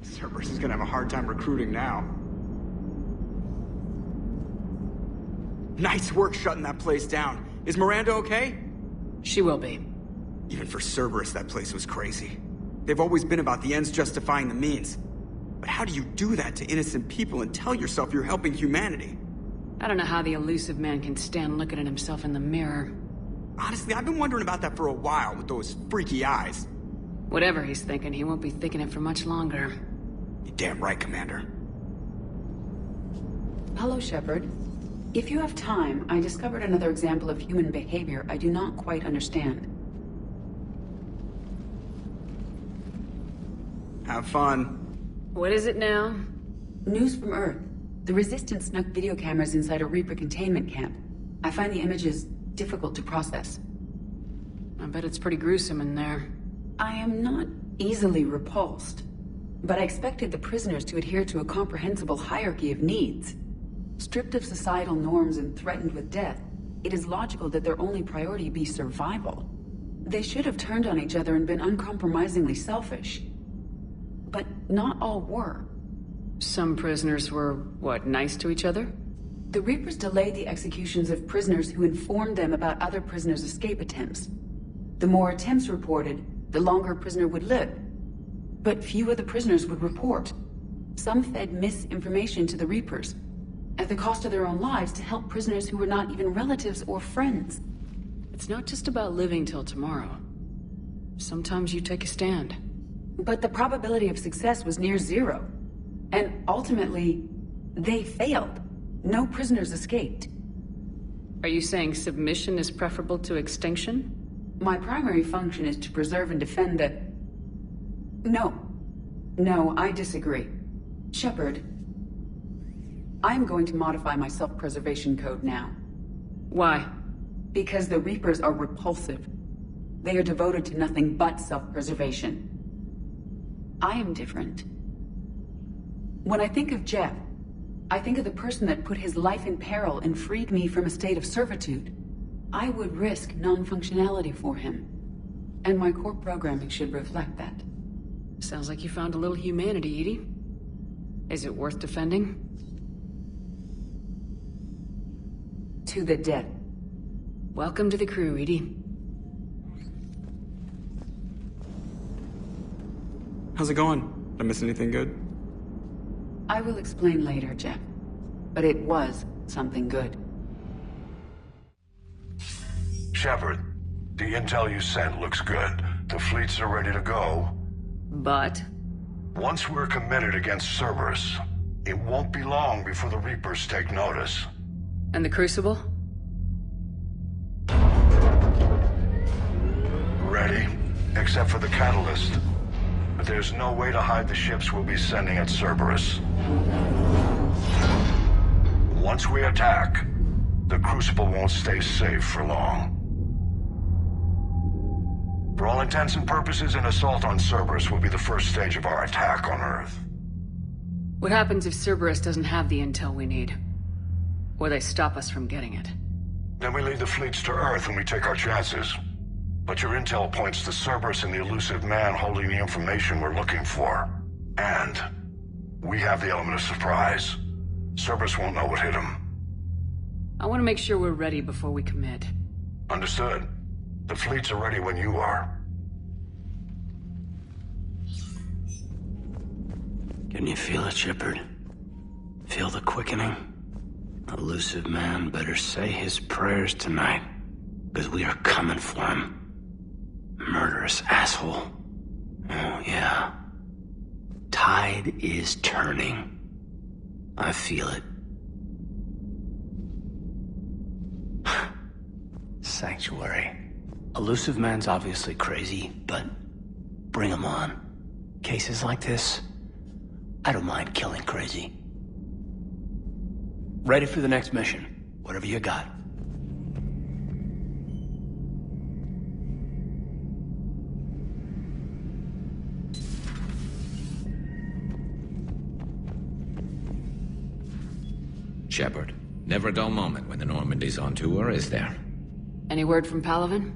Cerberus is gonna have a hard time recruiting now. Nice work shutting that place down. Is Miranda okay? She will be. Even for Cerberus, that place was crazy. They've always been about the ends justifying the means. But how do you do that to innocent people and tell yourself you're helping humanity? I don't know how the elusive man can stand looking at himself in the mirror. Honestly, I've been wondering about that for a while with those freaky eyes. Whatever he's thinking, he won't be thinking it for much longer. You're damn right, Commander. Hello, Shepard. If you have time, I discovered another example of human behavior I do not quite understand. Have fun. What is it now? News from Earth. The Resistance snuck video cameras inside a Reaper containment camp. I find the images difficult to process. I bet it's pretty gruesome in there. I am not easily repulsed, but I expected the prisoners to adhere to a comprehensible hierarchy of needs. Stripped of societal norms and threatened with death, it is logical that their only priority be survival. They should have turned on each other and been uncompromisingly selfish. But not all were. Some prisoners were, what, nice to each other? The Reapers delayed the executions of prisoners who informed them about other prisoners' escape attempts. The more attempts reported, the longer a prisoner would live. But few of the prisoners would report. Some fed misinformation to the Reapers, at the cost of their own lives, to help prisoners who were not even relatives or friends. It's not just about living till tomorrow. Sometimes you take a stand. But the probability of success was near zero. And ultimately, they failed. No prisoners escaped. Are you saying submission is preferable to extinction? My primary function is to preserve and defend the... No. No, I disagree. Shepard, I'm going to modify my self-preservation code now. Why? Because the Reapers are repulsive. They are devoted to nothing but self-preservation. I am different. When I think of Jeff, I think of the person that put his life in peril and freed me from a state of servitude. I would risk non-functionality for him. And my core programming should reflect that. Sounds like you found a little humanity, EDI. Is it worth defending? To the death. Welcome to the crew, EDI. How's it going? Did I miss anything good? I will explain later, Jeff. But it was something good. Shepard, the intel you sent looks good. The fleets are ready to go. But? Once we're committed against Cerberus, it won't be long before the Reapers take notice. And the Crucible? Ready, except for the catalyst. But there's no way to hide the ships we'll be sending at Cerberus. Once we attack, the Crucible won't stay safe for long. For all intents and purposes, an assault on Cerberus will be the first stage of our attack on Earth. What happens if Cerberus doesn't have the intel we need? Or they stop us from getting it? Then we lead the fleets to Earth and we take our chances. But your intel points to Cerberus and the elusive man holding the information we're looking for. And we have the element of surprise. Cerberus won't know what hit him. I want to make sure we're ready before we commit. Understood. The fleets are ready when you are. Can you feel it, Shepard? Feel the quickening? Elusive man better say his prayers tonight, because we are coming for him. Murderous asshole. Oh, yeah. Tide is turning. I feel it. Sanctuary. Elusive man's obviously crazy, but bring him on. Cases like this, I don't mind killing crazy. Ready for the next mission. Whatever you got. Shepard, never a dull moment when the Normandy's on tour, is there? Any word from Palaven?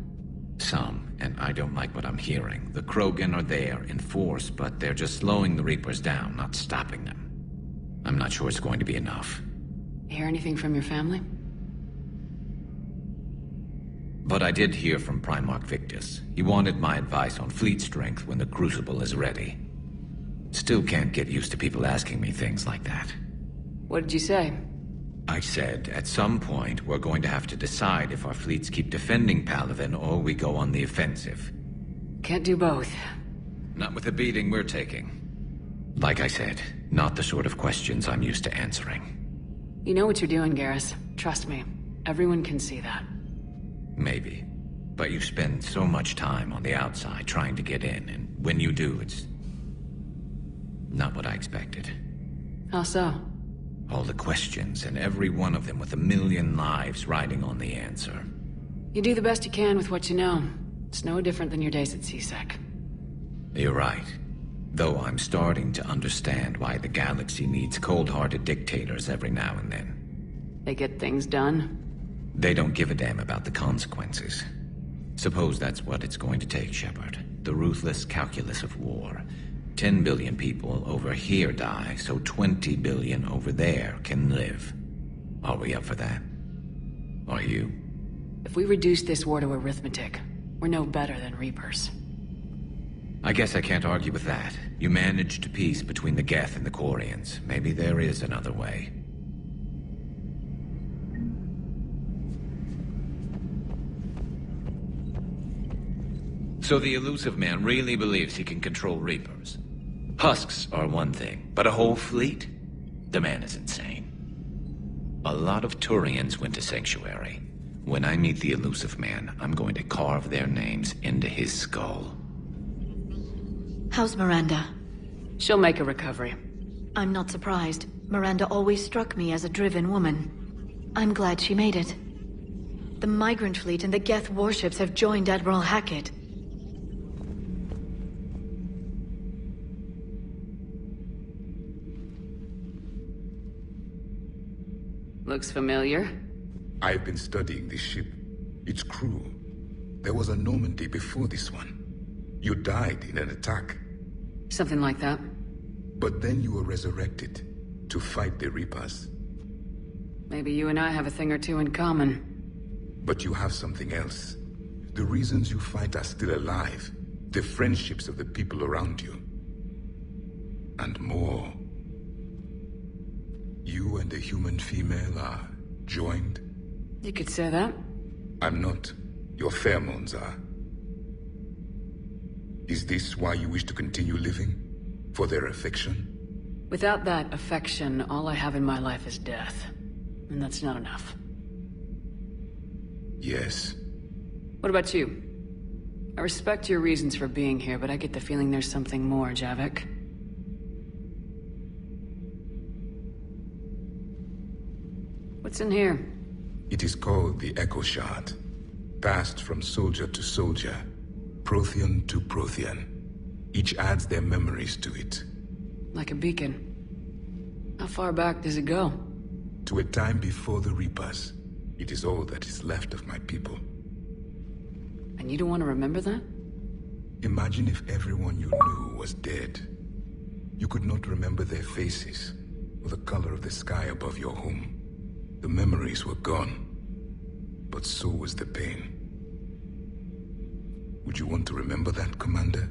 Some, and I don't like what I'm hearing. The Krogan are there in force, but they're just slowing the Reapers down, not stopping them. I'm not sure it's going to be enough. Hear anything from your family? But I did hear from Primarch Victus. He wanted my advice on fleet strength when the Crucible is ready. Still can't get used to people asking me things like that. What did you say? I said, at some point, we're going to have to decide if our fleets keep defending Palaven or we go on the offensive. Can't do both. Not with the beating we're taking. Like I said, not the sort of questions I'm used to answering. You know what you're doing, Garrus. Trust me. Everyone can see that. Maybe. But you spend so much time on the outside trying to get in, and when you do, it's not what I expected. How so? All the questions, and every one of them with a million lives riding on the answer. You do the best you can with what you know. It's no different than your days at CSEC. You're right. Though I'm starting to understand why the galaxy needs cold-hearted dictators every now and then. They get things done. They don't give a damn about the consequences. Suppose that's what it's going to take, Shepard. The ruthless calculus of war. 10 billion people over here die, so 20 billion over there can live. Are we up for that? Are you? If we reduce this war to arithmetic, we're no better than Reapers. I guess I can't argue with that. You managed peace between the Geth and the Quarians. Maybe there is another way. So the Illusive Man really believes he can control Reapers. Husks are one thing, but a whole fleet? The man is insane. A lot of Turians went to Sanctuary. When I meet the Illusive Man, I'm going to carve their names into his skull. How's Miranda? She'll make a recovery. I'm not surprised. Miranda always struck me as a driven woman. I'm glad she made it. The Migrant Fleet and the Geth warships have joined Admiral Hackett. Looks familiar. I've been studying this ship. Its crew. There was a Normandy before this one. You died in an attack. Something like that. But then you were resurrected to fight the Reapers. Maybe you and I have a thing or two in common. But you have something else. The reasons you fight are still alive. The friendships of the people around you. And more. You and the human female are joined? You could say that. I'm not. Your pheromones are. Is this why you wish to continue living? For their affection? Without that affection, all I have in my life is death. And that's not enough. Yes. What about you? I respect your reasons for being here, but I get the feeling there's something more, Javik. What's in here? It is called the Echo Shard. Passed from soldier to soldier. Prothean to Prothean. Each adds their memories to it. Like a beacon. How far back does it go? To a time before the Reapers. It is all that is left of my people. And you don't want to remember that? Imagine if everyone you knew was dead. You could not remember their faces, or the color of the sky above your home. The memories were gone, but so was the pain. Would you want to remember that, Commander?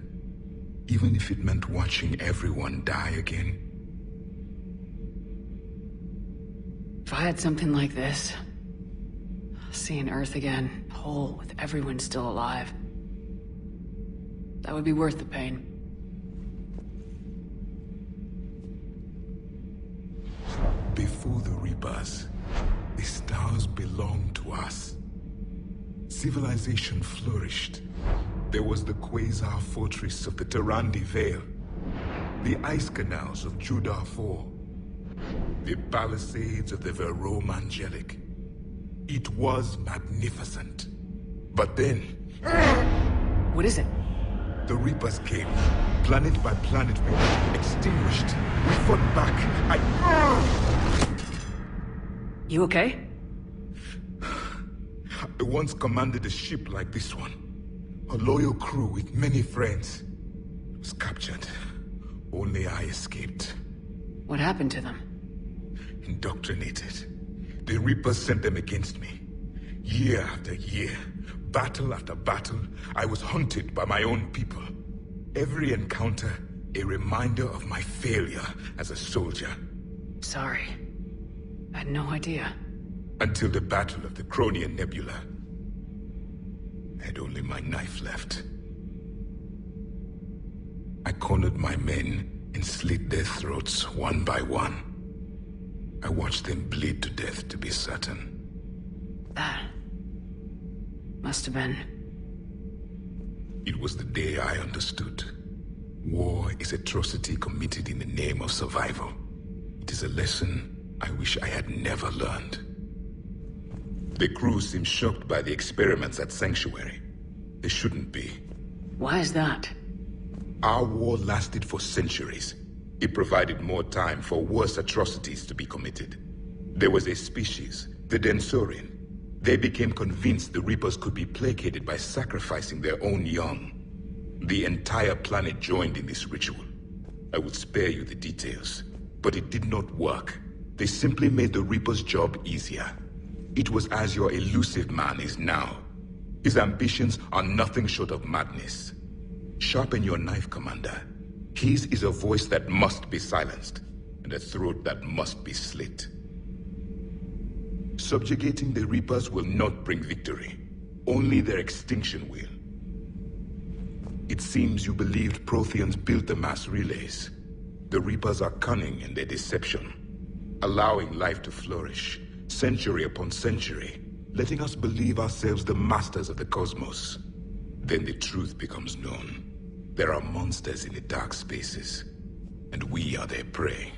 Even if it meant watching everyone die again? If I had something like this, seeing Earth again, whole, with everyone still alive, that would be worth the pain. Before the Reapers, the stars belonged to us. Civilization flourished. There was the Quasar Fortress of the Terandi Vale, the ice canals of Judar 4, the palisades of the Verome Angelic. It was magnificent. But then... What is it? The Reapers came. Planet by planet, we were extinguished. We fought back. You okay? I once commanded a ship like this one. A loyal crew with many friends was captured. Only I escaped. What happened to them? Indoctrinated. The Reapers sent them against me. Year after year, battle after battle, I was hunted by my own people. Every encounter, a reminder of my failure as a soldier. Sorry. I had no idea. Until the Battle of the Cronian Nebula. I had only my knife left. I cornered my men and slit their throats one by one. I watched them bleed to death to be certain. That must have been... It was the day I understood. War is atrocity committed in the name of survival. It is a lesson I wish I had never learned. The crew seemed shocked by the experiments at Sanctuary. They shouldn't be. Why is that? Our war lasted for centuries. It provided more time for worse atrocities to be committed. There was a species, the Densorian. They became convinced the Reapers could be placated by sacrificing their own young. The entire planet joined in this ritual. I would spare you the details, but it did not work. They simply made the Reaper's job easier. It was as your elusive man is now. His ambitions are nothing short of madness. Sharpen your knife, Commander. His is a voice that must be silenced, and a throat that must be slit. Subjugating the Reapers will not bring victory. Only their extinction will. It seems you believed Protheans built the mass relays. The Reapers are cunning in their deception, allowing life to flourish, century upon century, letting us believe ourselves the masters of the cosmos. Then the truth becomes known. There are monsters in the dark spaces, and we are their prey.